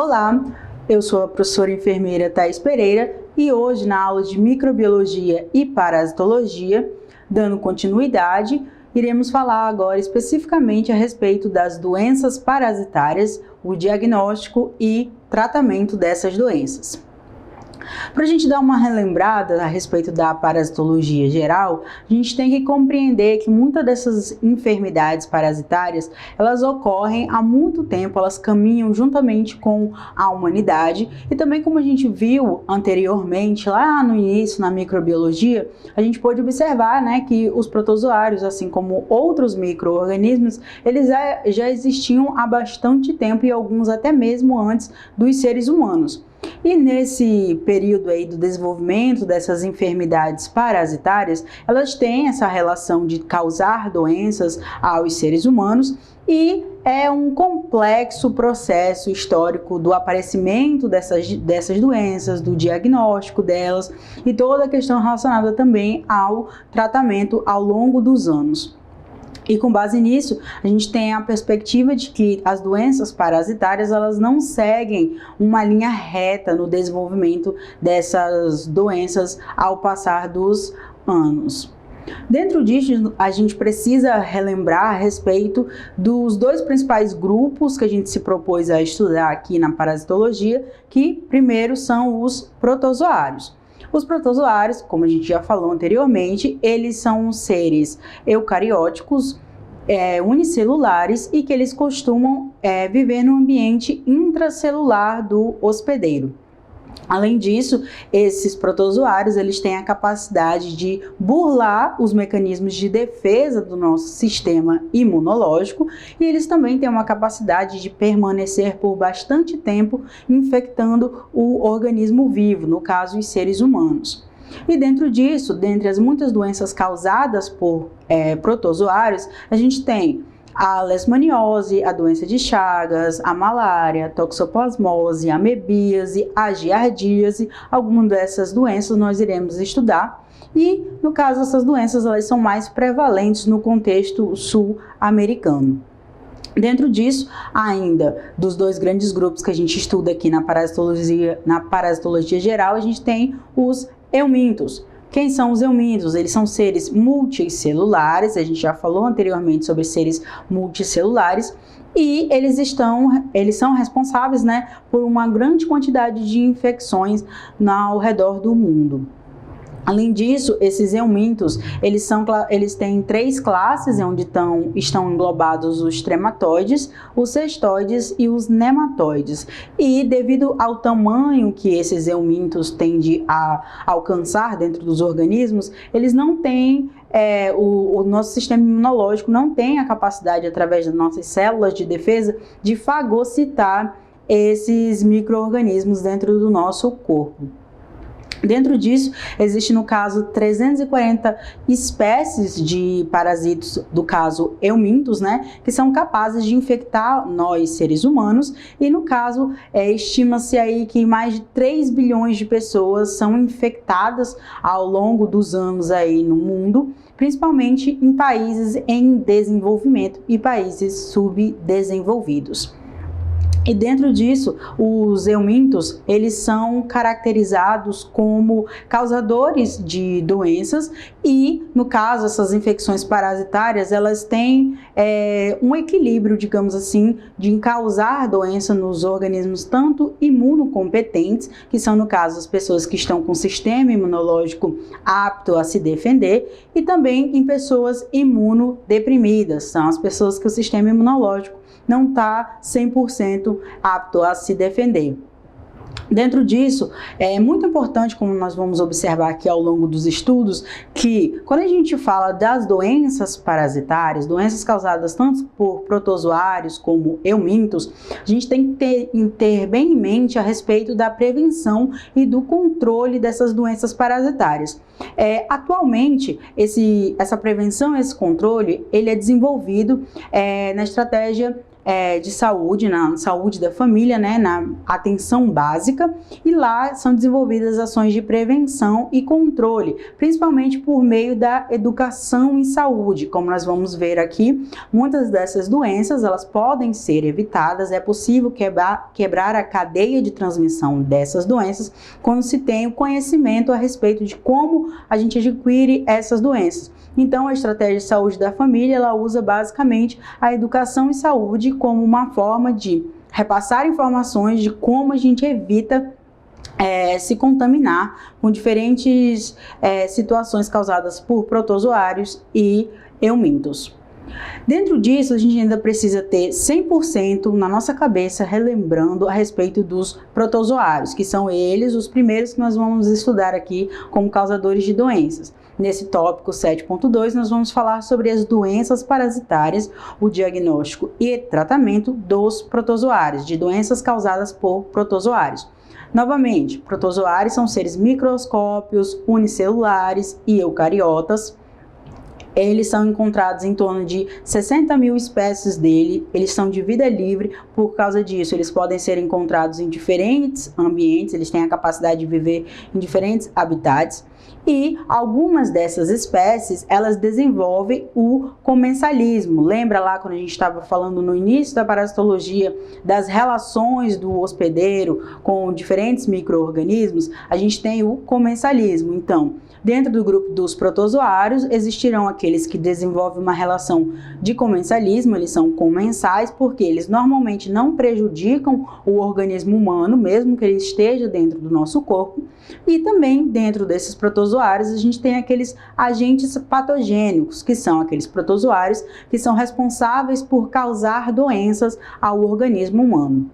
Olá, eu sou a professora enfermeira Thais Pereira e hoje na aula de microbiologia e parasitologia, dando continuidade, iremos falar agora especificamente a respeito das doenças parasitárias, o diagnóstico e tratamento dessas doenças. Para a gente dar uma relembrada a respeito da parasitologia geral, a gente tem que compreender que muitas dessas enfermidades parasitárias, elas ocorrem há muito tempo, elas caminham juntamente com a humanidade e também, como a gente viu anteriormente, lá no início na microbiologia, a gente pôde observar, que os protozoários, assim como outros micro-organismos, eles já existiam há bastante tempo e alguns até mesmo antes dos seres humanos. E nesse período aí do desenvolvimento dessas enfermidades parasitárias, elas têm essa relação de causar doenças aos seres humanos e é um complexo processo histórico do aparecimento dessas doenças, do diagnóstico delas e toda a questão relacionada também ao tratamento ao longo dos anos. E com base nisso, a gente tem a perspectiva de que as doenças parasitárias, elas não seguem uma linha reta no desenvolvimento dessas doenças ao passar dos anos. Dentro disso, a gente precisa relembrar a respeito dos dois principais grupos que a gente se propôs a estudar aqui na parasitologia, que primeiro são os protozoários. Os protozoários, como a gente já falou anteriormente, eles são seres eucarióticos, unicelulares e que eles costumam viver no ambiente intracelular do hospedeiro. Além disso, esses protozoários eles têm a capacidade de burlar os mecanismos de defesa do nosso sistema imunológico e eles também têm uma capacidade de permanecer por bastante tempo infectando o organismo vivo, no caso os seres humanos. E dentro disso, dentre as muitas doenças causadas por protozoários, a gente tem a leishmaniose, a doença de Chagas, a malária, a toxoplasmose, a amebíase, a giardíase. Algumas dessas doenças nós iremos estudar e, no caso, essas doenças elas são mais prevalentes no contexto sul-americano. Dentro disso, ainda, dos dois grandes grupos que a gente estuda aqui na parasitologia geral, a gente tem os eumintos. Quem são os eumintos? Eles são seres multicelulares, a gente já falou anteriormente sobre seres multicelulares, e eles são responsáveis, por uma grande quantidade de infecções ao redor do mundo. Além disso, esses eumintos, eles têm três classes, onde estão englobados os trematoides, os cestoides e os nematóides. E devido ao tamanho que esses eumintos tendem a alcançar dentro dos organismos, eles não têm, o nosso sistema imunológico não tem a capacidade, através das nossas células de defesa, de fagocitar esses micro-organismos dentro do nosso corpo. Dentro disso, existe no caso 340 espécies de parasitos, do caso eumintos, que são capazes de infectar nós, seres humanos, e no caso, estima-se aí que mais de 3 bilhões de pessoas são infectadas ao longo dos anos aí no mundo, principalmente em países em desenvolvimento e países subdesenvolvidos. E dentro disso, os eumintos, eles são caracterizados como causadores de doenças e, no caso, essas infecções parasitárias, elas têm um equilíbrio, digamos assim, de causar doença nos organismos tanto imunocompetentes, que são, no caso, as pessoas que estão com sistema imunológico apto a se defender, e também em pessoas imunodeprimidas, são as pessoas que o sistema imunológico não está 100% apto a se defender. Dentro disso, é muito importante, como nós vamos observar aqui ao longo dos estudos, que quando a gente fala das doenças parasitárias, doenças causadas tanto por protozoários como eumintos, a gente tem que ter bem em mente a respeito da prevenção e do controle dessas doenças parasitárias. Atualmente, essa prevenção, esse controle, ele é desenvolvido na estratégia de saúde, na saúde da família, né, na atenção básica, e lá são desenvolvidas ações de prevenção e controle, principalmente por meio da educação em saúde. Como nós vamos ver aqui, muitas dessas doenças, elas podem ser evitadas, é possível quebrar a cadeia de transmissão dessas doenças quando se tem o conhecimento a respeito de como a gente adquire essas doenças. Então, a estratégia de saúde da família, ela usa basicamente a educação em saúde como uma forma de repassar informações de como a gente evita se contaminar com diferentes situações causadas por protozoários e eumintos. Dentro disso, a gente ainda precisa ter 100% na nossa cabeça relembrando a respeito dos protozoários, que são eles os primeiros que nós vamos estudar aqui como causadores de doenças. Nesse tópico 7.2, nós vamos falar sobre as doenças parasitárias, o diagnóstico e tratamento dos protozoários, de doenças causadas por protozoários. Novamente, protozoários são seres microscópios, unicelulares e eucariotas. Eles são encontrados em torno de 60 mil espécies dele, eles são de vida livre, por causa disso eles podem ser encontrados em diferentes ambientes, eles têm a capacidade de viver em diferentes habitats. E algumas dessas espécies, elas desenvolvem o comensalismo. Lembra lá quando a gente estava falando no início da parasitologia das relações do hospedeiro com diferentes micro-organismos? A gente tem o comensalismo. Então, dentro do grupo dos protozoários, existirão aqueles que desenvolvem uma relação de comensalismo, eles são comensais porque eles normalmente não prejudicam o organismo humano, mesmo que ele esteja dentro do nosso corpo. E também dentro desses protozoários a gente tem aqueles agentes patogênicos, que são aqueles protozoários que são responsáveis por causar doenças ao organismo humano.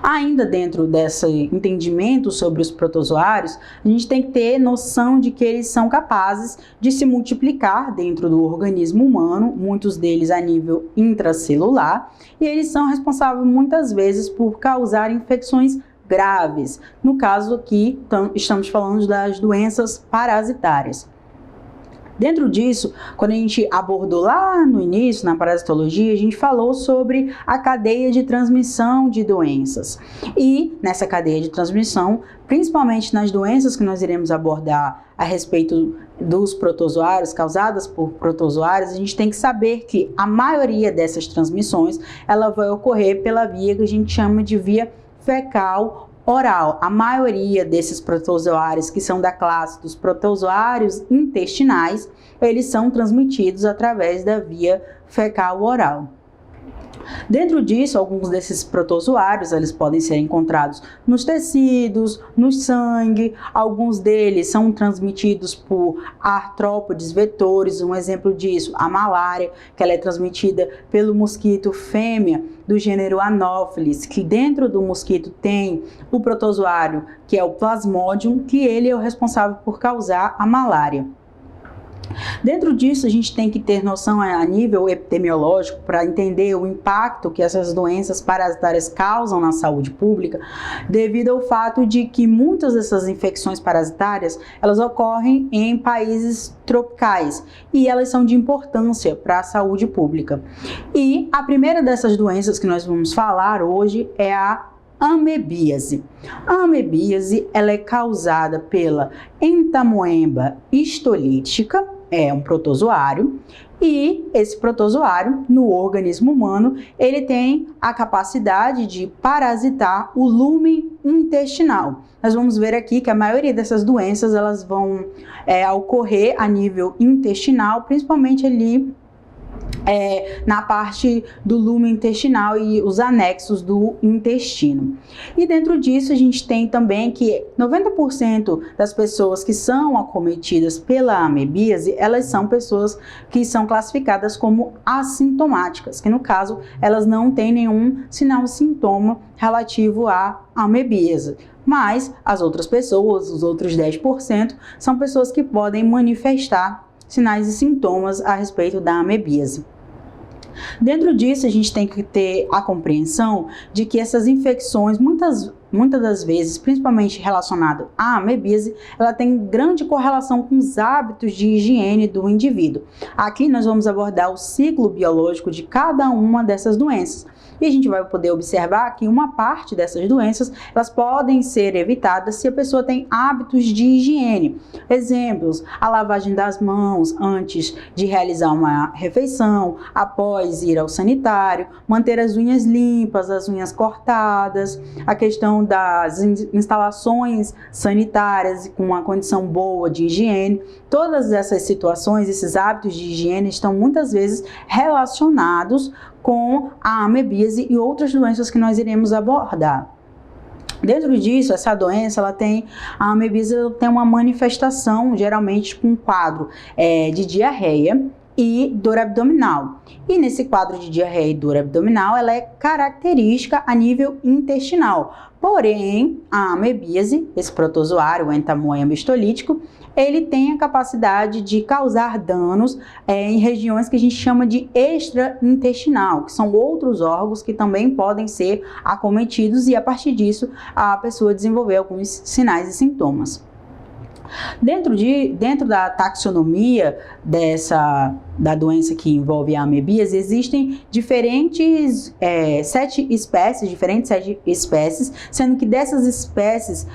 Ainda dentro desse entendimento sobre os protozoários, a gente tem que ter noção de que eles são capazes de se multiplicar dentro do organismo humano, muitos deles a nível intracelular, e eles são responsáveis muitas vezes por causar infecções graves. No caso aqui, estamos falando das doenças parasitárias. Dentro disso, quando a gente abordou lá no início, na parasitologia, a gente falou sobre a cadeia de transmissão de doenças. E nessa cadeia de transmissão, principalmente nas doenças que nós iremos abordar a respeito dos protozoários, causadas por protozoários, a gente tem que saber que a maioria dessas transmissões, ela vai ocorrer pela via que a gente chama de via fecal oral. A maioria desses protozoários, que são da classe dos protozoários intestinais, eles são transmitidos através da via fecal oral. Dentro disso, alguns desses protozoários, eles podem ser encontrados nos tecidos, no sangue, alguns deles são transmitidos por artrópodes vetores, um exemplo disso, a malária, que ela é transmitida pelo mosquito fêmea do gênero Anopheles, que dentro do mosquito tem o protozoário, que é o Plasmodium, que ele é o responsável por causar a malária. Dentro disso, a gente tem que ter noção a nível epidemiológico para entender o impacto que essas doenças parasitárias causam na saúde pública, devido ao fato de que muitas dessas infecções parasitárias, elas ocorrem em países tropicais e elas são de importância para a saúde pública. E a primeira dessas doenças que nós vamos falar hoje é a amebíase. A amebíase, ela é causada pela Entamoeba histolítica, é um protozoário, e esse protozoário, no organismo humano, ele tem a capacidade de parasitar o lúmen intestinal. Nós vamos ver aqui que a maioria dessas doenças, elas vão ocorrer a nível intestinal, principalmente ali na parte do lume intestinal e os anexos do intestino. E dentro disso a gente tem também que 90% das pessoas que são acometidas pela amebíase, elas são pessoas que são classificadas como assintomáticas, que no caso elas não têm nenhum sinal ou sintoma relativo à amebíase. Mas as outras pessoas, os outros 10%, são pessoas que podem manifestar sinais e sintomas a respeito da amebíase. Dentro disso, a gente tem que ter a compreensão de que essas infecções, muitas das vezes, principalmente relacionado à amebíase, ela tem grande correlação com os hábitos de higiene do indivíduo. Aqui nós vamos abordar o ciclo biológico de cada uma dessas doenças. E a gente vai poder observar que uma parte dessas doenças, elas podem ser evitadas se a pessoa tem hábitos de higiene. Exemplos, a lavagem das mãos antes de realizar uma refeição, após ir ao sanitário, manter as unhas limpas, as unhas cortadas, a questão das instalações sanitárias com uma condição boa de higiene. Todas essas situações, esses hábitos de higiene estão muitas vezes relacionados com a amebíase e outras doenças que nós iremos abordar. Dentro disso, essa doença, a amebíase tem uma manifestação, geralmente com um quadro de diarreia e dor abdominal. E nesse quadro de diarreia e dor abdominal, ela é característica a nível intestinal. Porém, a amebíase, esse protozoário, o entamoeba histolítico, ele tem a capacidade de causar danos em regiões que a gente chama de extraintestinal, que são outros órgãos que também podem ser acometidos e a partir disso a pessoa desenvolver alguns sinais e sintomas. Dentro da taxonomia da doença que envolve a amebíase, existem diferentes sete espécies, sendo que dessas espécies,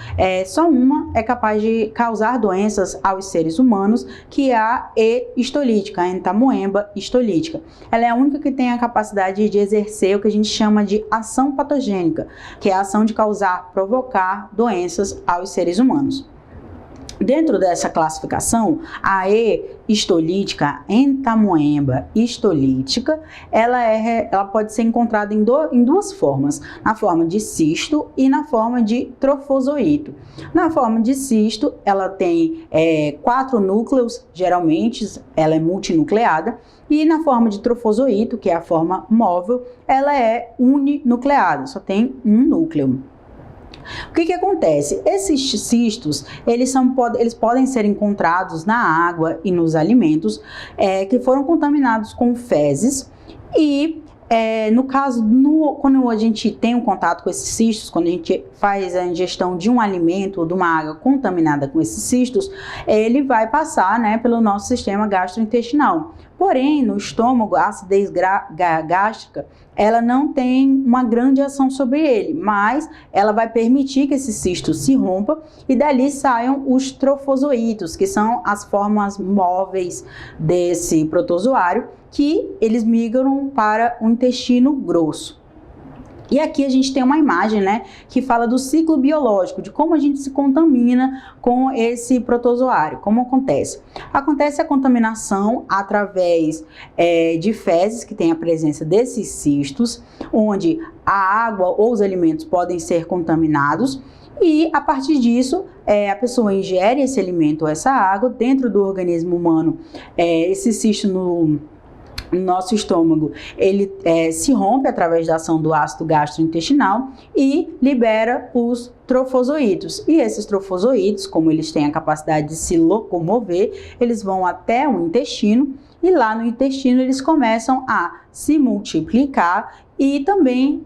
só uma é capaz de causar doenças aos seres humanos, que é a E. histolítica, a entamoeba histolítica. Ela é a única que tem a capacidade de exercer o que a gente chama de ação patogênica, que é a ação de provocar doenças aos seres humanos. Dentro dessa classificação, a E. histolítica, entamoeba histolítica, ela pode ser encontrada em duas formas, na forma de cisto e na forma de trofozoito. Na forma de cisto, ela tem 4 núcleos, geralmente ela é multinucleada, e na forma de trofozoito, que é a forma móvel, ela é uninucleada, só tem um núcleo. O que acontece? Esses cistos, eles podem ser encontrados na água e nos alimentos que foram contaminados com fezes e no caso, quando a gente tem um contato com esses cistos, quando a gente faz a ingestão de um alimento ou de uma água contaminada com esses cistos, ele vai passar, pelo nosso sistema gastrointestinal. Porém, no estômago, a acidez gástrica, ela não tem uma grande ação sobre ele, mas ela vai permitir que esse cisto se rompa e dali saiam os trofozoítos, que são as formas móveis desse protozoário, que eles migram para o intestino grosso. E aqui a gente tem uma imagem, que fala do ciclo biológico, de como a gente se contamina com esse protozoário. Como acontece? Acontece a contaminação através de fezes, que tem a presença desses cistos, onde a água ou os alimentos podem ser contaminados, e a partir disso, a pessoa ingere esse alimento ou essa água dentro do organismo humano. Esse cisto no nosso estômago, ele se rompe através da ação do ácido gastrointestinal e libera os trofozoítos. E esses trofozoítos, como eles têm a capacidade de se locomover, eles vão até o intestino e lá no intestino eles começam a se multiplicar e também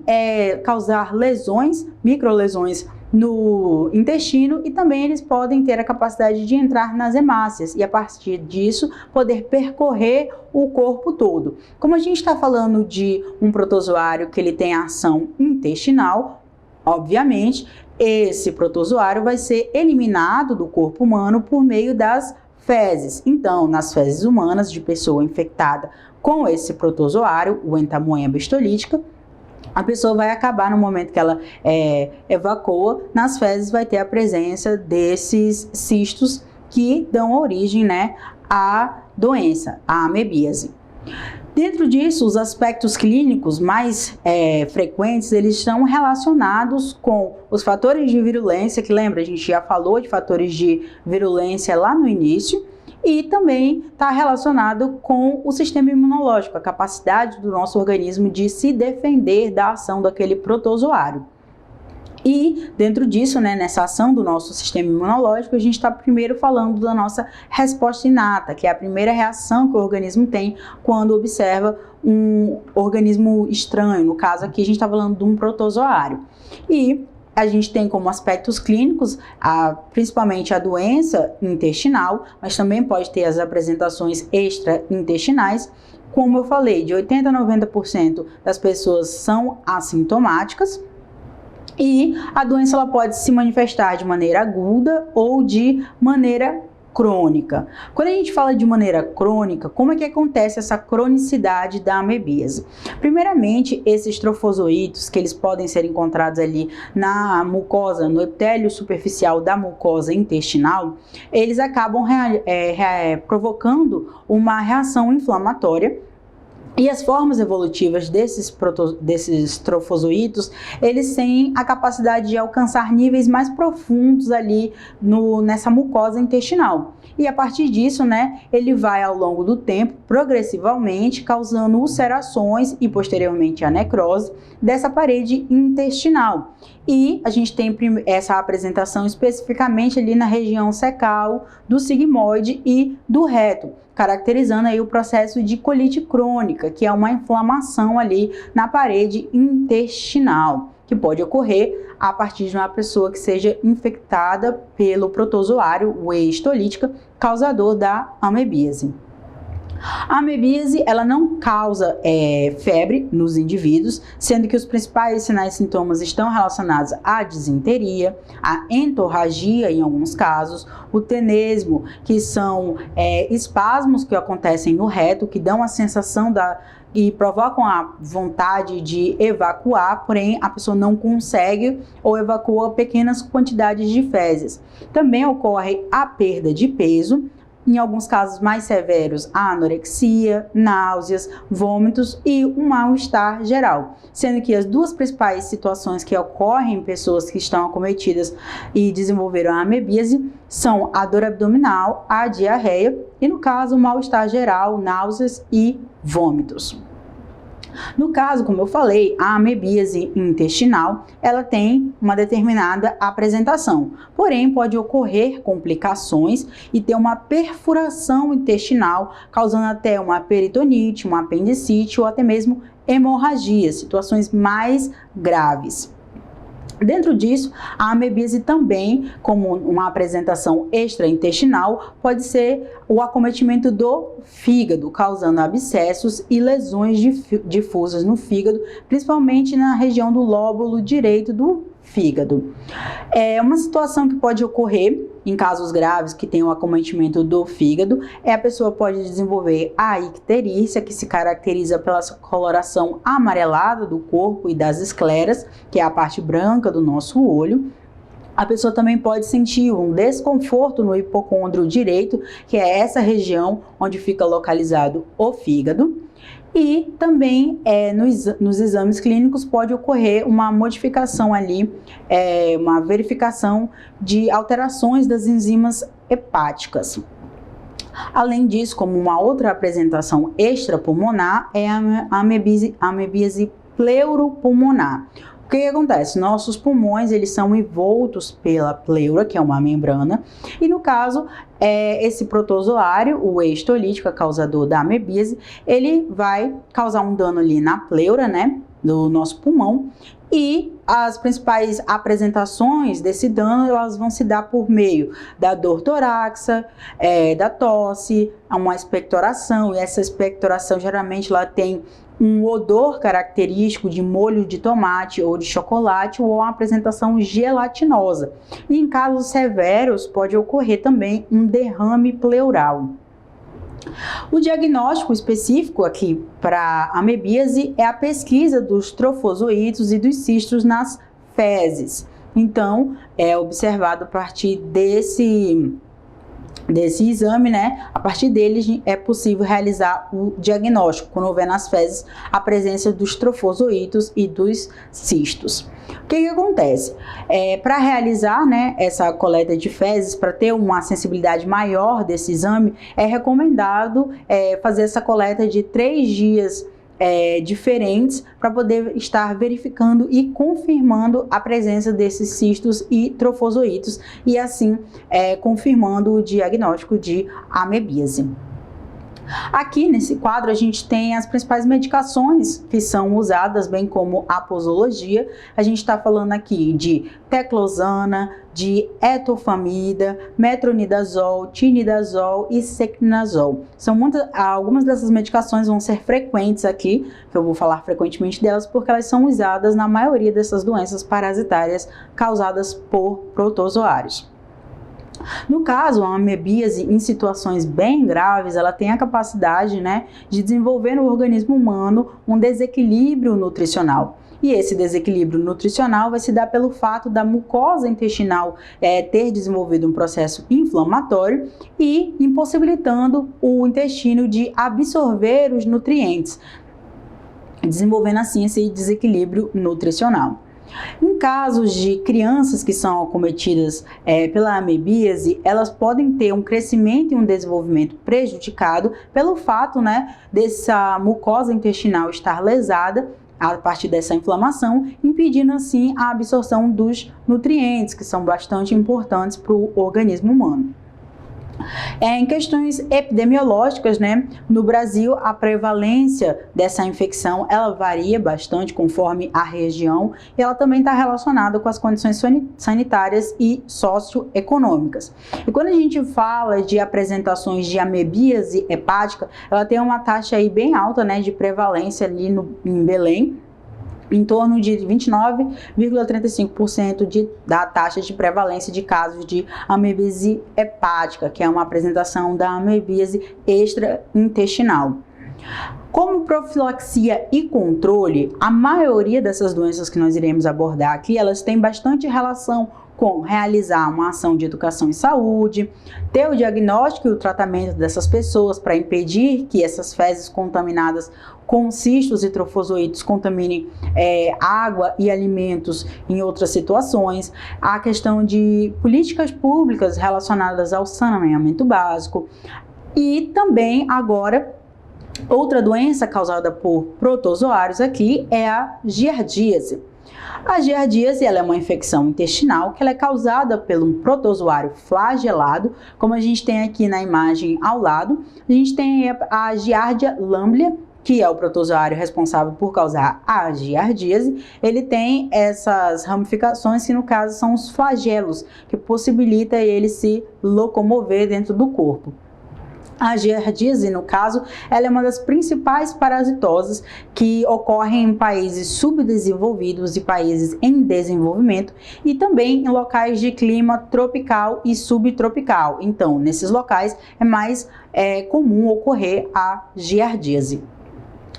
causar lesões, microlesões no intestino, e também eles podem ter a capacidade de entrar nas hemácias e a partir disso poder percorrer o corpo todo. Como a gente está falando de um protozoário que ele tem ação intestinal, obviamente esse protozoário vai ser eliminado do corpo humano por meio das fezes. Então, nas fezes humanas de pessoa infectada com esse protozoário, o entamoeba histolítica, a pessoa vai acabar, no momento que ela evacua, nas fezes vai ter a presença desses cistos que dão origem à doença, à amebíase. Dentro disso, os aspectos clínicos mais frequentes, eles estão relacionados com os fatores de virulência, que lembra, a gente já falou de fatores de virulência lá no início, e também está relacionado com o sistema imunológico, a capacidade do nosso organismo de se defender da ação daquele protozoário. E dentro disso, nessa ação do nosso sistema imunológico, a gente está primeiro falando da nossa resposta inata, que é a primeira reação que o organismo tem quando observa um organismo estranho. No caso aqui, a gente está falando de um protozoário. E a gente tem como aspectos clínicos, principalmente a doença intestinal, mas também pode ter as apresentações extraintestinais. Como eu falei, de 80% a 90% das pessoas são assintomáticas. E a doença ela pode se manifestar de maneira aguda ou de maneira crônica. Quando a gente fala de maneira crônica, como é que acontece essa cronicidade da amebíase? Primeiramente, esses trofozoítos, que eles podem ser encontrados ali na mucosa, no epitélio superficial da mucosa intestinal, eles acabam provocando uma reação inflamatória. E as formas evolutivas desses trofozoítos, eles têm a capacidade de alcançar níveis mais profundos ali nessa mucosa intestinal. E a partir disso, né, ele vai ao longo do tempo, progressivamente, causando ulcerações e posteriormente a necrose dessa parede intestinal. E a gente tem essa apresentação especificamente ali na região cecal, do sigmoide e do reto, caracterizando aí o processo de colite crônica, que é uma inflamação ali na parede intestinal, que pode ocorrer a partir de uma pessoa que seja infectada pelo protozoário Whey stolítica, causador da amebíase. A amebíase, ela não causa febre nos indivíduos, sendo que os principais sinais e sintomas estão relacionados à disenteria, à entorragia em alguns casos, o tenesmo, que são espasmos que acontecem no reto, que dão a sensação e provocam a vontade de evacuar, porém a pessoa não consegue ou evacua pequenas quantidades de fezes. Também ocorre a perda de peso, em alguns casos mais severos, a anorexia, náuseas, vômitos e um mal-estar geral, sendo que as duas principais situações que ocorrem em pessoas que estão acometidas e desenvolveram a amebíase são a dor abdominal, a diarreia e, no caso, o mal-estar geral, náuseas e vômitos. No caso, como eu falei, a amebíase intestinal, ela tem uma determinada apresentação, porém pode ocorrer complicações e ter uma perfuração intestinal, causando até uma peritonite, uma apendicite ou até mesmo hemorragia, situações mais graves. Dentro disso, a amebíase também, como uma apresentação extraintestinal, pode ser o acometimento do fígado, causando abscessos e lesões difusas no fígado, principalmente na região do lóbulo direito do fígado. É uma situação que pode ocorrer em casos graves que tem o acometimento do fígado, a pessoa pode desenvolver a icterícia, que se caracteriza pela coloração amarelada do corpo e das escleras, que é a parte branca do nosso olho. A pessoa também pode sentir um desconforto no hipocôndrio direito, que é essa região onde fica localizado o fígado. E também nos exames clínicos pode ocorrer uma modificação ali, uma verificação de alterações das enzimas hepáticas. Além disso, como uma outra apresentação extrapulmonar, é a amebíase pleuropulmonar. O que acontece? Nossos pulmões, eles são envoltos pela pleura, que é uma membrana, e no caso, esse protozoário, o Whey stolítico, causador da amebíase, ele vai causar um dano ali na pleura, né, do nosso pulmão, e as principais apresentações desse dano, elas vão se dar por meio da dor torácica, da tosse, uma expectoração, e essa expectoração geralmente ela tem um odor característico de molho de tomate ou de chocolate ou uma apresentação gelatinosa. E em casos severos pode ocorrer também um derrame pleural. O diagnóstico específico aqui para amebíase é a pesquisa dos trofozoítos e dos cistos nas fezes. Então, é observado a partir desse exame, né? A partir dele é possível realizar o diagnóstico, quando houver nas fezes a presença dos trofozoítos e dos cistos. O que acontece? Para realizar, né, essa coleta de fezes, para ter uma sensibilidade maior desse exame, é recomendado fazer essa coleta de 3 dias diferentes para poder estar verificando e confirmando a presença desses cistos e trofozoítos e assim confirmando o diagnóstico de amebíase. Aqui nesse quadro a gente tem as principais medicações que são usadas, bem como a posologia. A gente está falando aqui de teclosana, de etofamida, metronidazol, tinidazol e seclinazol. Algumas dessas medicações vão ser frequentes aqui, que eu vou falar frequentemente delas, porque elas são usadas na maioria dessas doenças parasitárias causadas por protozoários. No caso, a amebíase, em situações bem graves, ela tem a capacidade, de desenvolver no organismo humano um desequilíbrio nutricional. E esse desequilíbrio nutricional vai se dar pelo fato da mucosa intestinal ter desenvolvido um processo inflamatório e impossibilitando o intestino de absorver os nutrientes, desenvolvendo assim esse desequilíbrio nutricional. Em casos de crianças que são acometidas pela amebíase, elas podem ter um crescimento e um desenvolvimento prejudicado pelo fato, dessa mucosa intestinal estar lesada a partir dessa inflamação, impedindo assim a absorção dos nutrientes, que são bastante importantes para o organismo humano. Em questões epidemiológicas, no Brasil a prevalência dessa infecção ela varia bastante conforme a região e ela também está relacionada com as condições sanitárias e socioeconômicas. E quando a gente fala de apresentações de amebíase hepática, ela tem uma taxa aí bem alta, de prevalência ali em Belém, em torno de 29,35% da taxa de prevalência de casos de amebíase hepática, que é uma apresentação da amebíase extraintestinal. Como profilaxia e controle, a maioria dessas doenças que nós iremos abordar aqui, elas têm bastante relação com realizar uma ação de educação em saúde, ter o diagnóstico e o tratamento dessas pessoas para impedir que essas fezes contaminadas com cistos e trofozoítos contaminem água e alimentos em outras situações, a questão de políticas públicas relacionadas ao saneamento básico e também agora outra doença causada por protozoários aqui é a giardíase. A giardíase ela é uma infecção intestinal que ela é causada por um protozoário flagelado, como a gente tem aqui na imagem ao lado. A gente tem a Giardia lamblia, que é o protozoário responsável por causar a giardíase. Ele tem essas ramificações que no caso são os flagelos, que possibilita ele se locomover dentro do corpo. A giardíase, no caso, ela é uma das principais parasitoses que ocorrem em países subdesenvolvidos e países em desenvolvimento e também em locais de clima tropical e subtropical. Então, nesses locais é mais comum ocorrer a giardíase.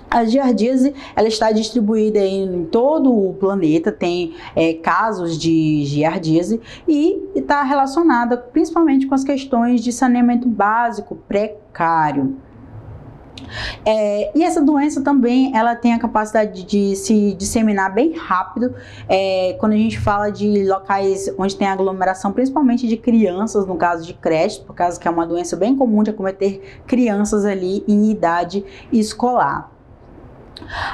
A giardíase ela está distribuída em todo o planeta, tem casos de giardíase e está relacionada principalmente com as questões de saneamento básico precário. E essa doença também ela tem a capacidade de se disseminar bem rápido quando a gente fala de locais onde tem aglomeração, principalmente de crianças, no caso de creche, por causa que é uma doença bem comum de acometer crianças ali em idade escolar.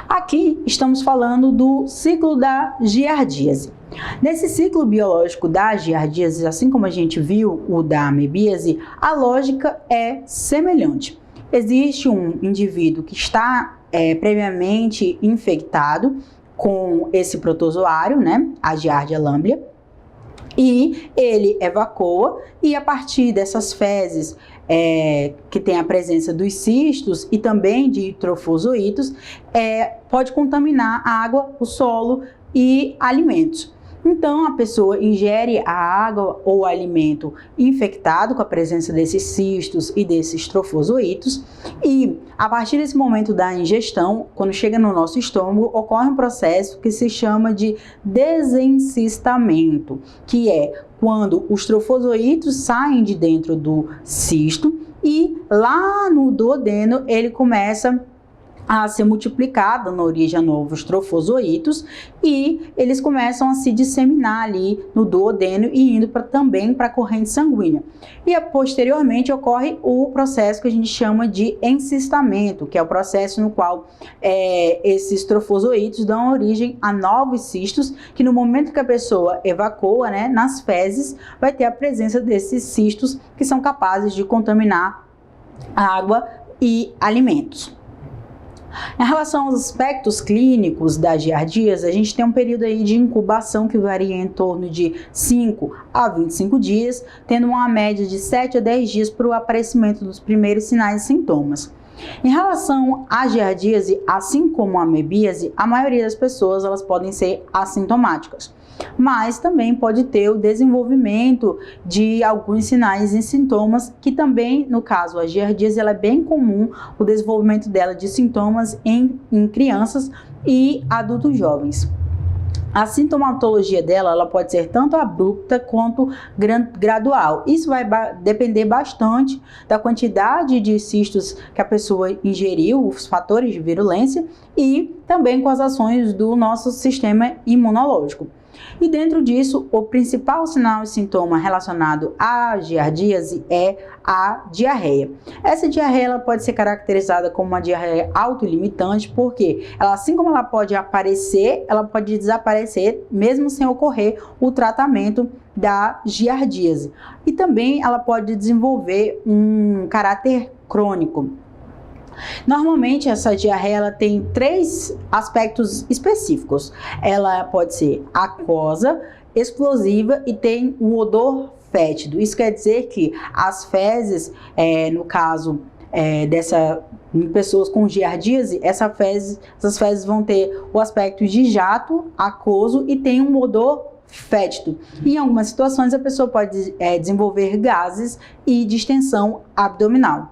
Aqui estamos falando do ciclo da giardíase. Nesse ciclo biológico da giardíase, assim como a gente viu o da amebíase, a lógica é semelhante. Existe um indivíduo que está previamente infectado com esse protozoário, a Giardia lamblia, e ele evacua e a partir dessas fezes que tem a presença dos cistos e também de trofozoítos, pode contaminar a água, o solo e alimentos. Então, a pessoa ingere a água ou alimento infectado com a presença desses cistos e desses trofozoítos e, a partir desse momento da ingestão, quando chega no nosso estômago, ocorre um processo que se chama de desencistamento, que é quando os trofozoítos saem de dentro do cisto e lá no duodeno ele começa a ser multiplicado na origem a novos trofozoítos e eles começam a se disseminar ali no duodeno e indo também para a corrente sanguínea. E posteriormente ocorre o processo que a gente chama de encistamento, que é o processo no qual esses trofozoítos dão origem a novos cistos, que no momento que a pessoa evacua, nas fezes, vai ter a presença desses cistos que são capazes de contaminar a água e alimentos. Em relação aos aspectos clínicos da giardíase, a gente tem um período aí de incubação que varia em torno de 5 a 25 dias, tendo uma média de 7 a 10 dias para o aparecimento dos primeiros sinais e sintomas. Em relação à giardíase, assim como a amebíase, a maioria das pessoas elas podem ser assintomáticas, mas também pode ter o desenvolvimento de alguns sinais e sintomas, que também, no caso, a giardíase, ela é bem comum o desenvolvimento dela de sintomas em crianças e adultos jovens. A sintomatologia dela, ela pode ser tanto abrupta quanto gradual. Isso vai depender bastante da quantidade de cistos que a pessoa ingeriu, os fatores de virulência e também com as ações do nosso sistema imunológico. E dentro disso, o principal sinal e sintoma relacionado à giardíase é a diarreia. Essa diarreia ela pode ser caracterizada como uma diarreia autolimitante, porque ela, assim como ela pode aparecer, ela pode desaparecer mesmo sem ocorrer o tratamento da giardíase. E também ela pode desenvolver um caráter crônico. Normalmente essa diarreia ela tem 3 aspectos específicos. Ela pode ser aquosa, explosiva e tem um odor fétido. Isso quer dizer que as fezes, no caso em pessoas com giardíase, essas fezes vão ter o aspecto de jato, aquoso e tem um odor fétido. Em algumas situações a pessoa pode desenvolver gases e distensão abdominal.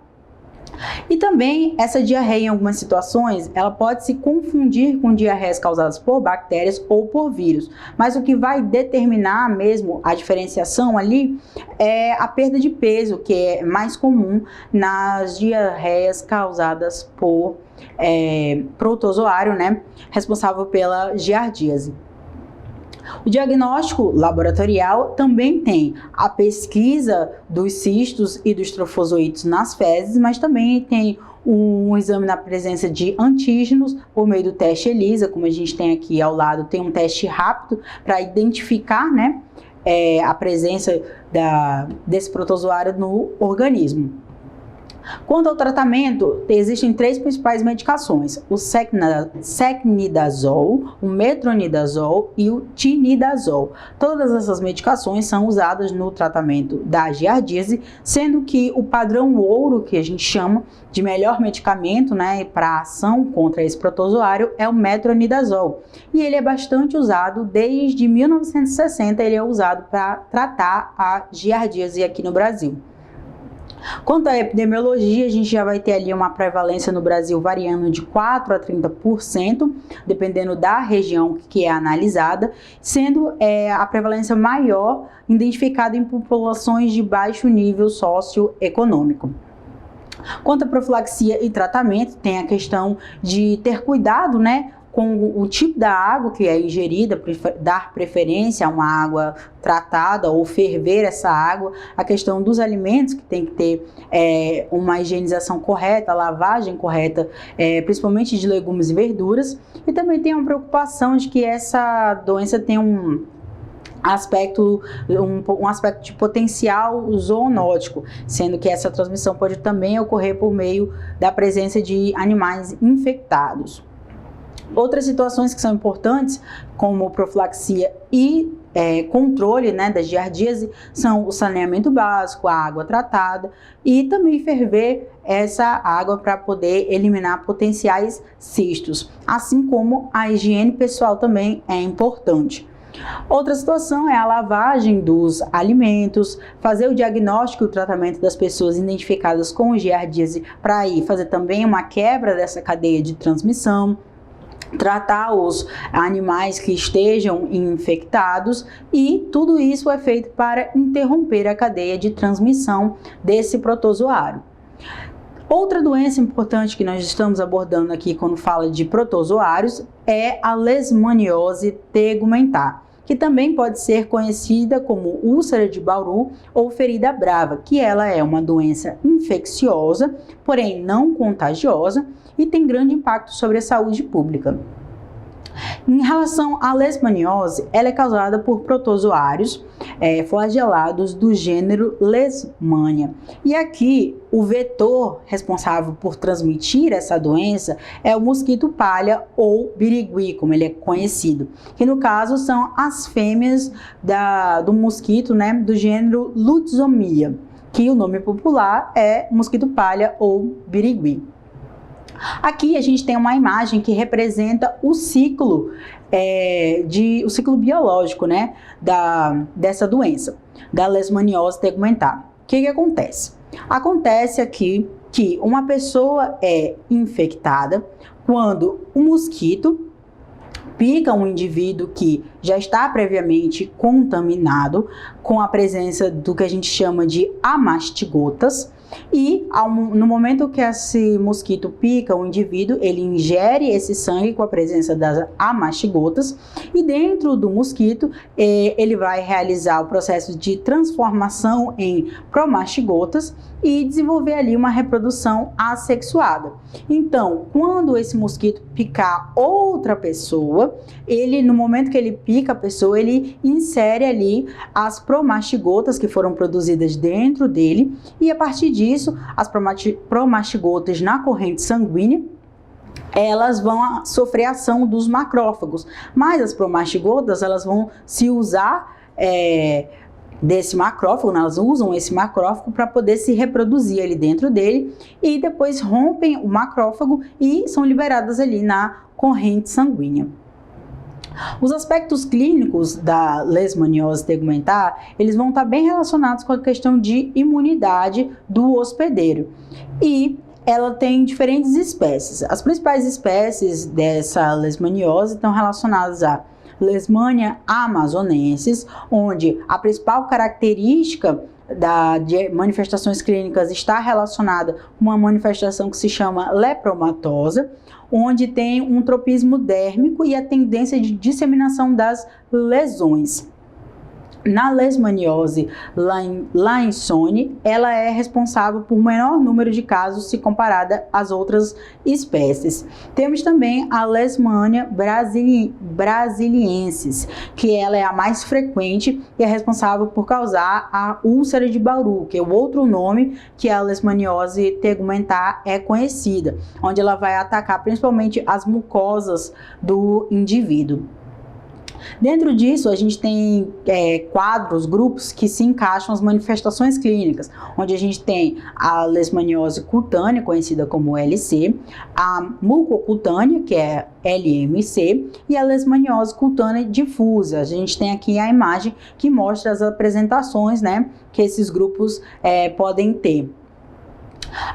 E também essa diarreia em algumas situações, ela pode se confundir com diarreias causadas por bactérias ou por vírus, mas o que vai determinar mesmo a diferenciação ali é a perda de peso, que é mais comum nas diarreias causadas por protozoário, né, responsável pela giardíase. O diagnóstico laboratorial também tem a pesquisa dos cistos e dos trofozoítos nas fezes, mas também tem um exame na presença de antígenos por meio do teste ELISA, como a gente tem aqui ao lado, tem um teste rápido para identificar, né, a presença desse protozoário no organismo. Quanto ao tratamento, existem 3 principais medicações: o secnidazol, o metronidazol e o tinidazol. Todas essas medicações são usadas no tratamento da giardíase, sendo que o padrão ouro, que a gente chama de melhor medicamento, né, para ação contra esse protozoário, é o metronidazol. E ele é bastante usado desde 1960, ele é usado para tratar a giardíase aqui no Brasil. Quanto à epidemiologia, a gente já vai ter ali uma prevalência no Brasil variando de 4 a 30%, dependendo da região que é analisada, sendo a prevalência maior identificada em populações de baixo nível socioeconômico. Quanto à profilaxia e tratamento, tem a questão de ter cuidado, né, com o tipo da água que é ingerida, dar preferência a uma água tratada ou ferver essa água, a questão dos alimentos, que tem que ter uma higienização correta, lavagem correta, principalmente de legumes e verduras, e também tem uma preocupação de que essa doença tem um aspecto de potencial zoonótico, sendo que essa transmissão pode também ocorrer por meio da presença de animais infectados. Outras situações que são importantes, como profilaxia e controle, né, da giardíase, são o saneamento básico, a água tratada e também ferver essa água para poder eliminar potenciais cistos, assim como a higiene pessoal também é importante. Outra situação é a lavagem dos alimentos, fazer o diagnóstico e o tratamento das pessoas identificadas com giardíase para aí fazer também uma quebra dessa cadeia de transmissão, tratar os animais que estejam infectados, e tudo isso é feito para interromper a cadeia de transmissão desse protozoário. Outra doença importante que nós estamos abordando aqui quando fala de protozoários é a leishmaniose tegumentar, que também pode ser conhecida como úlcera de Bauru ou ferida brava, que ela é uma doença infecciosa, porém não contagiosa, e tem grande impacto sobre a saúde pública. Em relação à leishmaniose, ela é causada por protozoários flagelados do gênero Leishmania. E aqui, o vetor responsável por transmitir essa doença é o mosquito palha ou birigui, como ele é conhecido, que no caso são as fêmeas do mosquito, né, do gênero Lutzomia, que o nome popular é mosquito palha ou birigui. Aqui a gente tem uma imagem que representa o ciclo, o ciclo biológico, né, dessa doença, da leishmaniose tegumentar. O que acontece? Acontece aqui que uma pessoa é infectada quando o mosquito pica um indivíduo que já está previamente contaminado com a presença do que a gente chama de amastigotas. E no momento que esse mosquito pica o indivíduo, ele ingere esse sangue com a presença das amastigotas e dentro do mosquito ele vai realizar o processo de transformação em promastigotas e desenvolver ali uma reprodução assexuada. Então, quando esse mosquito picar outra pessoa, no momento que ele pica a pessoa, ele insere ali as promastigotas que foram produzidas dentro dele e a partir disso, as promastigotas na corrente sanguínea, elas vão sofrer a ação dos macrófagos, mas as promastigotas, elas vão se usar desse macrófago, elas usam esse macrófago para poder se reproduzir ali dentro dele e depois rompem o macrófago e são liberadas ali na corrente sanguínea. Os aspectos clínicos da leishmaniose tegumentar, eles vão estar bem relacionados com a questão de imunidade do hospedeiro. E ela tem diferentes espécies. As principais espécies dessa leishmaniose estão relacionadas a Leishmania amazonensis, onde a principal característica de manifestações clínicas está relacionada com uma manifestação que se chama lepromatosa, onde tem um tropismo dérmico e a tendência de disseminação das lesões. Na leishmaniose lainsoni, ela é responsável por menor número de casos se comparada às outras espécies. Temos também a Leishmania brasiliensis, que ela é a mais frequente e é responsável por causar a úlcera de Barreau, que é o outro nome que a leishmaniose tegumentar é conhecida, onde ela vai atacar principalmente as mucosas do indivíduo. Dentro disso, a gente tem grupos que se encaixam as manifestações clínicas, onde a gente tem a leishmaniose cutânea, conhecida como LC, a mucocutânea, que é LMC, e a leishmaniose cutânea difusa. A gente tem aqui a imagem que mostra as apresentações, né, que esses grupos podem ter.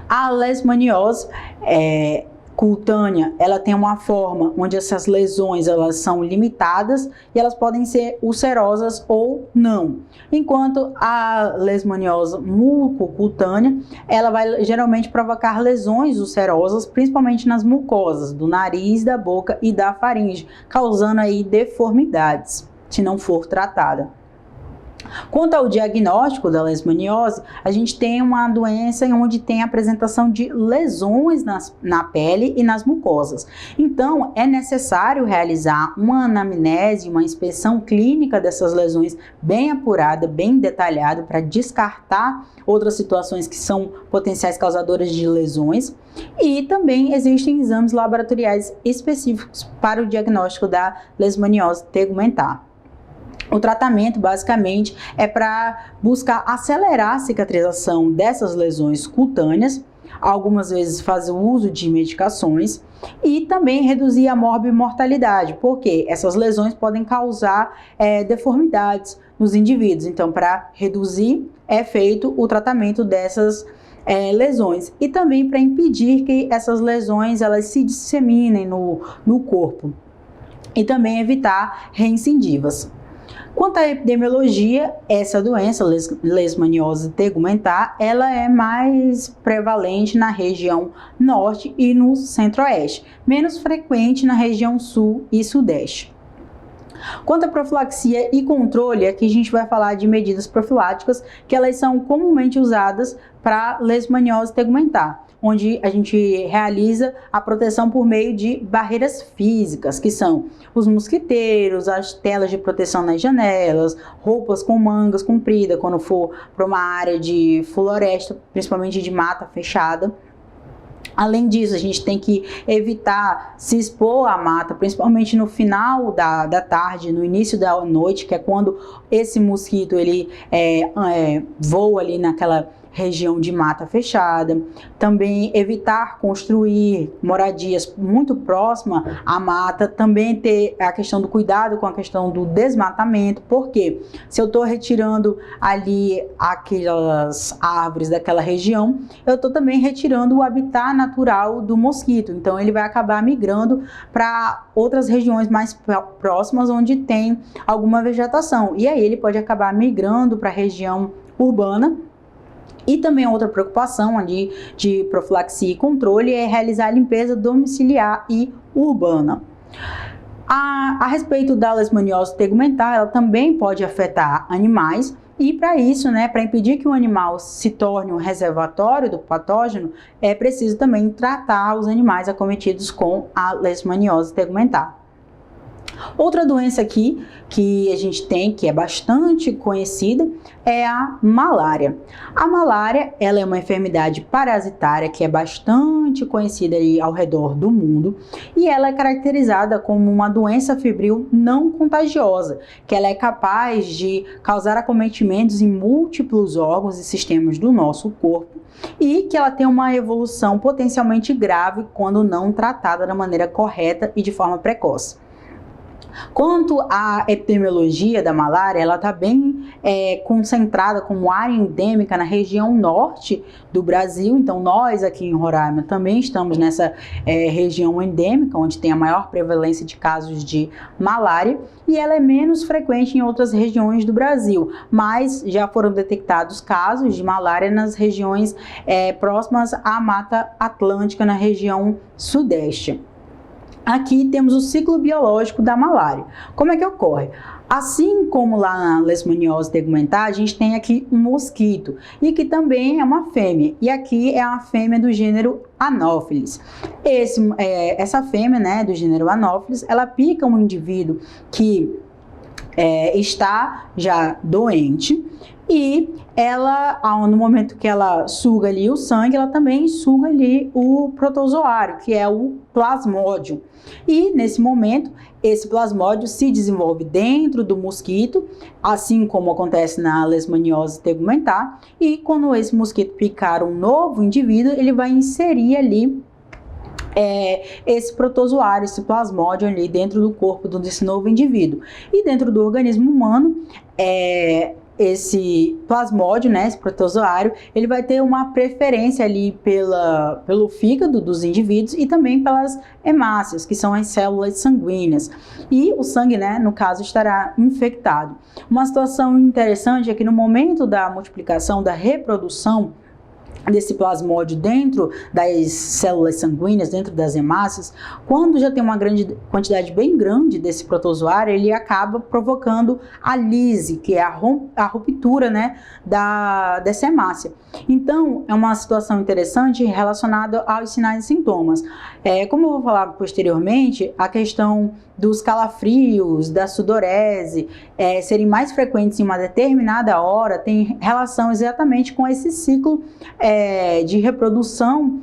A leishmaniose cutânea, ela tem uma forma onde essas lesões elas são limitadas e elas podem ser ulcerosas ou não. Enquanto a leishmaniose mucocutânea, ela vai geralmente provocar lesões ulcerosas, principalmente nas mucosas do nariz, da boca e da faringe, causando aí deformidades, se não for tratada. Quanto ao diagnóstico da leishmaniose, a gente tem uma doença onde tem apresentação de lesões na pele e nas mucosas. Então, é necessário realizar uma anamnese, uma inspeção clínica dessas lesões bem apurada, bem detalhada, para descartar outras situações que são potenciais causadoras de lesões. E também existem exames laboratoriais específicos para o diagnóstico da leishmaniose tegumentar. O tratamento, basicamente, é para buscar acelerar a cicatrização dessas lesões cutâneas, algumas vezes fazer o uso de medicações e também reduzir a morbimortalidade, porque essas lesões podem causar deformidades nos indivíduos. Então, para reduzir, é feito o tratamento dessas lesões e também para impedir que essas lesões elas se disseminem no corpo e também evitar reincidivas. Quanto à epidemiologia, essa doença, leishmaniose tegumentar, ela é mais prevalente na região norte e no centro-oeste, menos frequente na região sul e sudeste. Quanto à profilaxia e controle, aqui a gente vai falar de medidas profiláticas que elas são comumente usadas para leishmaniose tegumentar, onde a gente realiza a proteção por meio de barreiras físicas, que são os mosquiteiros, as telas de proteção nas janelas, roupas com mangas compridas quando for para uma área de floresta, principalmente de mata fechada. Além disso, a gente tem que evitar se expor à mata, principalmente no final da tarde, no início da noite, que é quando esse mosquito ele voa ali naquela região de mata fechada. Também evitar construir moradias muito próximas à mata. Também ter a questão do cuidado com a questão do desmatamento, porque se eu estou retirando ali aquelas árvores daquela região, eu estou também retirando o habitat natural do mosquito. Então ele vai acabar migrando para outras regiões mais próximas onde tem alguma vegetação. E aí ele pode acabar migrando para a região urbana. E também outra preocupação ali de profilaxia e controle é realizar a limpeza domiciliar e urbana. A respeito da leishmaniose tegumentar, ela também pode afetar animais. E para isso, para impedir que o animal se torne um reservatório do patógeno, é preciso também tratar os animais acometidos com a leishmaniose tegumentar. Outra doença aqui que a gente tem, que é bastante conhecida, é a malária. A malária, ela é uma enfermidade parasitária que é bastante conhecida ali ao redor do mundo e ela é caracterizada como uma doença febril não contagiosa, que ela é capaz de causar acometimentos em múltiplos órgãos e sistemas do nosso corpo e que ela tem uma evolução potencialmente grave quando não tratada da maneira correta e de forma precoce. Quanto à epidemiologia da malária, ela está bem concentrada como área endêmica na região norte do Brasil. Então, nós aqui em Roraima também estamos nessa região endêmica, onde tem a maior prevalência de casos de malária, e ela é menos frequente em outras regiões do Brasil, mas já foram detectados casos de malária nas regiões próximas à Mata Atlântica, na região sudeste. Aqui temos o ciclo biológico da malária. Como é que ocorre? Assim como lá na leishmaniose tegumentar, a gente tem aqui um mosquito e que também é uma fêmea. E aqui é uma fêmea do gênero Anopheles. Essa fêmea, do gênero Anopheles, ela pica um indivíduo que está já doente e ela, no momento que ela suga ali o sangue, ela também suga ali o protozoário, que é o plasmódio. E nesse momento, esse plasmódio se desenvolve dentro do mosquito, assim como acontece na leishmaniose tegumentar, e quando esse mosquito picar um novo indivíduo, ele vai inserir ali esse protozoário, esse plasmódio ali dentro do corpo desse novo indivíduo. E dentro do organismo humano, esse plasmódio, esse protozoário, ele vai ter uma preferência ali pelo fígado dos indivíduos e também pelas hemácias, que são as células sanguíneas. E o sangue, no caso, estará infectado. Uma situação interessante é que no momento da multiplicação, da reprodução desse plasmódio dentro das células sanguíneas, dentro das hemácias, quando já tem uma quantidade bem grande desse protozoário, ele acaba provocando a lise, que é a ruptura dessa hemácia. Então, é uma situação interessante relacionada aos sinais e sintomas. Como eu vou falar posteriormente, a questão dos calafrios, da sudorese, serem mais frequentes em uma determinada hora, tem relação exatamente com esse ciclo de reprodução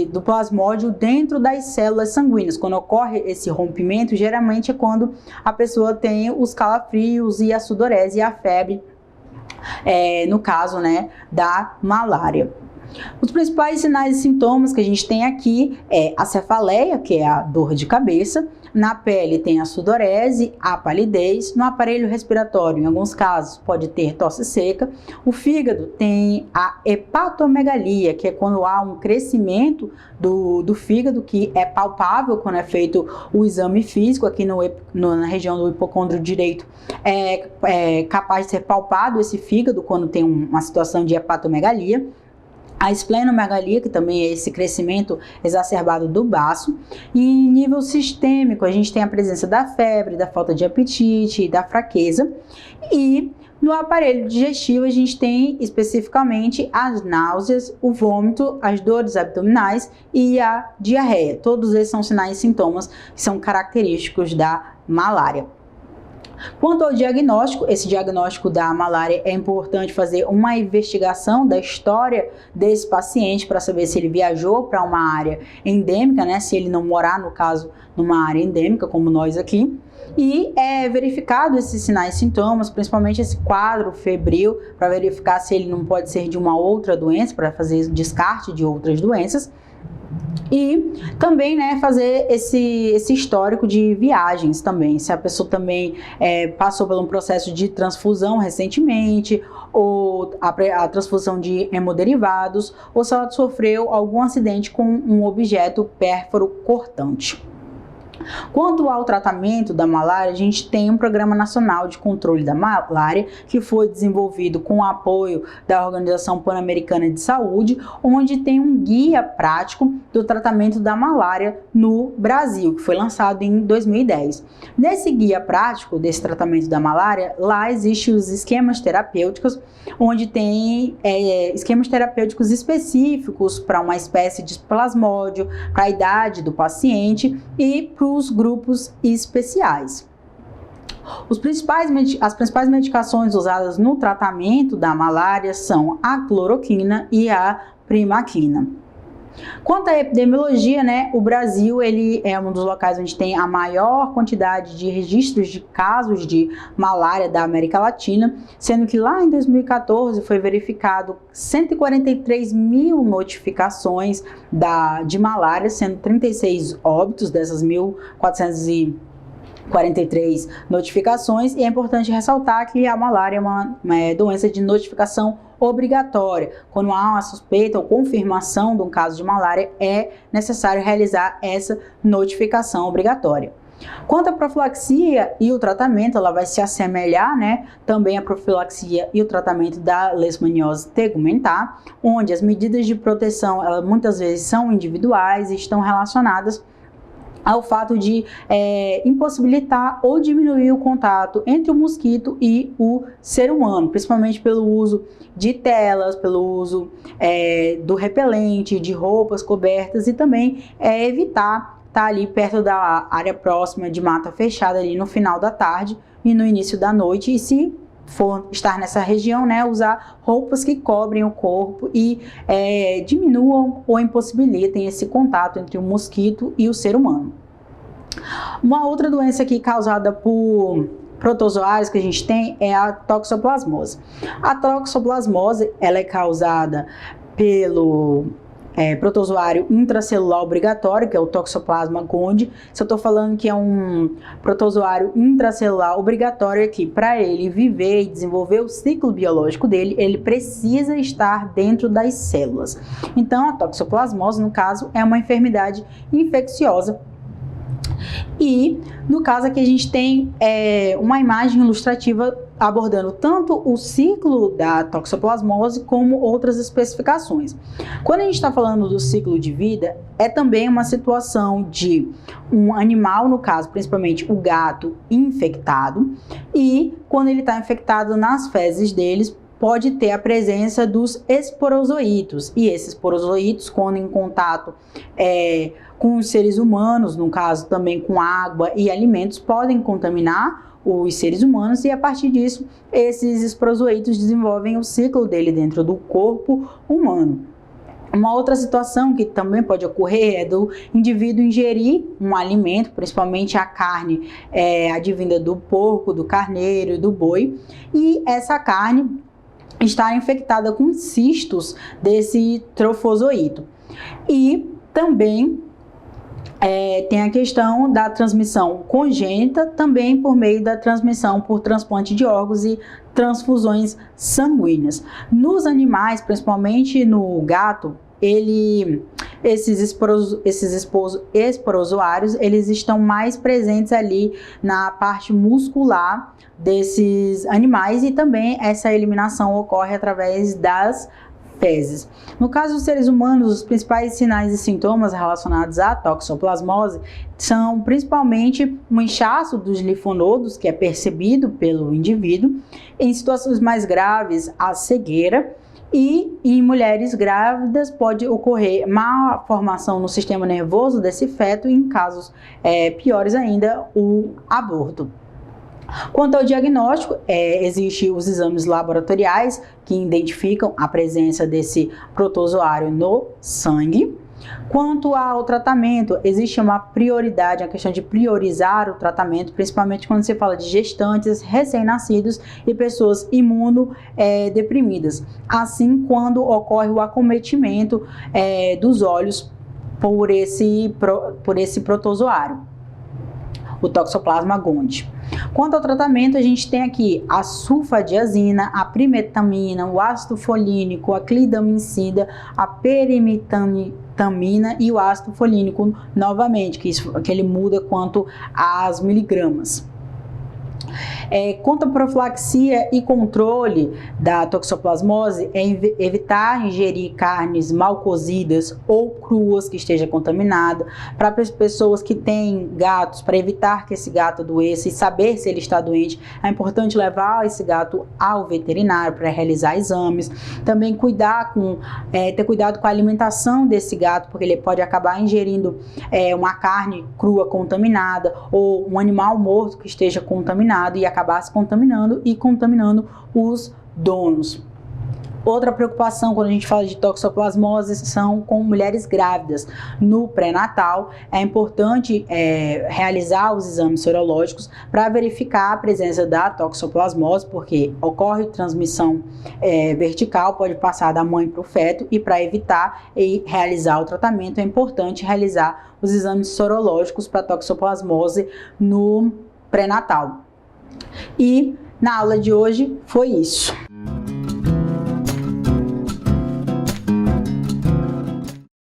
do plasmódio dentro das células sanguíneas. Quando ocorre esse rompimento, geralmente é quando a pessoa tem os calafrios e a sudorese e a febre, no caso, da malária. Os principais sinais e sintomas que a gente tem aqui é a cefaleia, que é a dor de cabeça. Na pele tem a sudorese, a palidez. No aparelho respiratório, em alguns casos, pode ter tosse seca. O fígado tem a hepatomegalia, que é quando há um crescimento do fígado, que é palpável quando é feito o exame físico. Aqui na região do hipocôndrio direito é capaz de ser palpado esse fígado quando tem uma situação de hepatomegalia. A esplenomegalia, que também é esse crescimento exacerbado do baço. E em nível sistêmico, a gente tem a presença da febre, da falta de apetite, da fraqueza. E No aparelho digestivo, a gente tem especificamente as náuseas, o vômito, as dores abdominais e a diarreia. Todos esses são sinais e sintomas que são característicos da malária. Quanto ao diagnóstico, esse diagnóstico da malária é importante fazer uma investigação da história desse paciente para saber se ele viajou para uma área endêmica, né? Se ele não morar, no caso, numa área endêmica, como nós aqui. E é verificado esses sinais e sintomas, principalmente esse quadro febril, para verificar se ele não pode ser de uma outra doença, para fazer descarte de outras doenças. E também, né, fazer esse histórico de viagens também, se a pessoa também passou por um processo de transfusão recentemente, ou a transfusão de hemoderivados, ou se ela sofreu algum acidente com um objeto pérfuro cortante. Quanto ao tratamento da malária, a gente tem um Programa Nacional de Controle da Malária, que foi desenvolvido com o apoio da Organização Pan-Americana de Saúde, onde tem um guia prático do tratamento da malária no Brasil, que foi lançado em 2010. Nesse guia prático desse tratamento da malária, lá existem os esquemas terapêuticos, onde tem esquemas terapêuticos específicos para uma espécie de plasmódio, para a idade do paciente e para os grupos especiais. As principais medicações usadas no tratamento da malária são a cloroquina e a primaquina. Quanto à epidemiologia, né, o Brasil ele é um dos locais onde tem a maior quantidade de registros de casos de malária da América Latina, sendo que lá em 2014 foi verificado 143 mil notificações de malária, sendo 36 óbitos dessas 1.443 notificações, e é importante ressaltar que a malária é uma doença de notificação obrigatória. Quando há uma suspeita ou confirmação de um caso de malária, é necessário realizar essa notificação obrigatória. Quanto à profilaxia e o tratamento, ela vai se assemelhar, né, também à profilaxia e o tratamento da leishmaniose tegumentar, onde as medidas de proteção, elas muitas vezes são individuais e estão relacionadas ao fato de impossibilitar ou diminuir o contato entre o mosquito e o ser humano, principalmente pelo uso de telas, pelo uso do repelente, de roupas cobertas, e também evitar estar ali perto da área próxima de mata fechada ali no final da tarde e no início da noite, e se for estar nessa região, né, usar roupas que cobrem o corpo e diminuam ou impossibilitem esse contato entre o mosquito e o ser humano. Uma outra doença aqui causada por protozoários que a gente tem é a toxoplasmose. A toxoplasmose, ela é causada pelo protozoário intracelular obrigatório, que é o Toxoplasma gondii. Se eu estou falando que é um protozoário intracelular obrigatório, é que para ele viver e desenvolver o ciclo biológico dele, ele precisa estar dentro das células. Então, a toxoplasmose, no caso, é uma enfermidade infecciosa. E no caso aqui a gente tem uma imagem ilustrativa abordando tanto o ciclo da toxoplasmose como outras especificações. Quando a gente está falando do ciclo de vida, é também uma situação de um animal, no caso principalmente o gato, infectado, e quando ele está infectado nas fezes deles, pode ter a presença dos esporozoítos, e esses esporozoítos, quando em contato com os seres humanos, no caso também com água e alimentos, podem contaminar os seres humanos, e a partir disso, esses esporozoítos desenvolvem o ciclo dele dentro do corpo humano. Uma outra situação que também pode ocorrer é do indivíduo ingerir um alimento, principalmente a carne advinda do porco, do carneiro, do boi, e essa carne estar infectada com cistos desse trofozoito. E também tem a questão da transmissão congênita, também por meio da transmissão por transplante de órgãos e transfusões sanguíneas. Nos animais, principalmente no gato, esses esporozoários, eles estão mais presentes ali na parte muscular desses animais, e também essa eliminação ocorre através das fezes. No caso dos seres humanos, os principais sinais e sintomas relacionados à toxoplasmose são principalmente um inchaço dos linfonodos, que é percebido pelo indivíduo, em situações mais graves, a cegueira, e em mulheres grávidas pode ocorrer má formação no sistema nervoso desse feto e, em casos piores ainda, o aborto. Quanto ao diagnóstico, existem os exames laboratoriais que identificam a presença desse protozoário no sangue. Quanto ao tratamento, existe uma prioridade, a questão de priorizar o tratamento, principalmente quando se fala de gestantes, recém-nascidos e pessoas imunodeprimidas. Assim, quando ocorre o acometimento dos olhos por esse protozoário, o Toxoplasma gondii. Quanto ao tratamento, a gente tem aqui a sulfadiazina, a primetamina, o ácido folínico, a clindamicina, a perimetamina e o ácido folínico novamente, que ele muda quanto às miligramas. Quanto à profilaxia e controle da toxoplasmose, é evitar ingerir carnes mal cozidas ou cruas que esteja contaminada. Para as pessoas que têm gatos, para evitar que esse gato adoeça e saber se ele está doente, é importante levar esse gato ao veterinário para realizar exames. Também ter cuidado com a alimentação desse gato, porque ele pode acabar ingerindo uma carne crua contaminada ou um animal morto que esteja contaminado e acabar se contaminando e contaminando os donos. Outra preocupação quando a gente fala de toxoplasmose são com mulheres grávidas. No pré-natal é importante realizar os exames sorológicos para verificar a presença da toxoplasmose, porque ocorre transmissão vertical, pode passar da mãe para o feto, e para evitar e realizar o tratamento é importante realizar os exames sorológicos para toxoplasmose no pré-natal. E na aula de hoje foi isso.